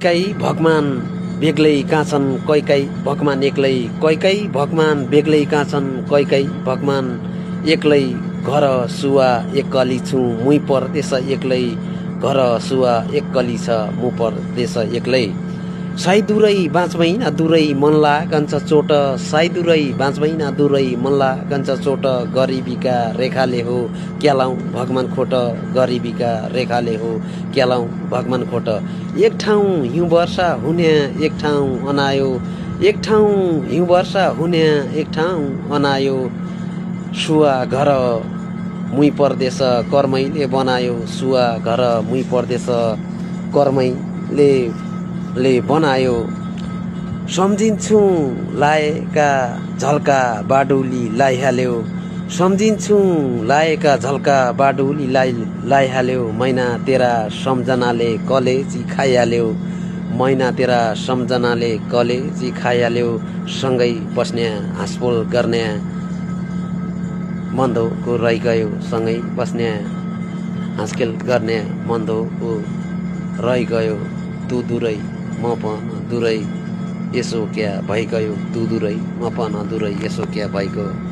कै भगवान बेग्लै कहाँ छन् कैकै भगवान एक्लै कैकै भगवान बेग्लै कहाँ छन् कैकै भगवान एक्लै घर सुवा एक कली छु मुई परदेश एक्लै घर सुवा एक कली छ मु परदेश एक्लै साई दुरै बाँच्मै न दुरै मनला गन्छ चोट साई दुरै बाँच्मै न दुरै मनला गन्छ चोट गरिबीका रेखाले हो क्यालाउँ भगवान खोट गरिबीका रेखाले हो क्यालाउँ भगवान खोट एक ठाउँ हिउँ वर्षा हुने एक ठाउँ अनायो एक ठाउँ हिउँ वर्षा हुने एक ठाउँ अनायो सुवा घर मुई परदेश कर्मैले बनायो सुवा घर मुई परदेश कर्मैले बनायो सम्झिन्छु लाएका झल्का बाडुली लाइहाल्यो सम्झिन्छु लाएका झल्का बाडुली लाइहाल्यो मैना तेरा सम्झनाले कलेजी खाइहाल्यो मैना तेरा सम्झनाले कलेजी खाइहाल्यो सँगै बस्ने हाँसपोल गर्ने मन्दोको रहिगयो सँगै बस्ने हाँसखेल गर्ने मन्दोको रहिगयो तु दुरै म पन दुरै यसो क्या भइगयो तु दुरै म पन दुरै यसो क्या भइगयो।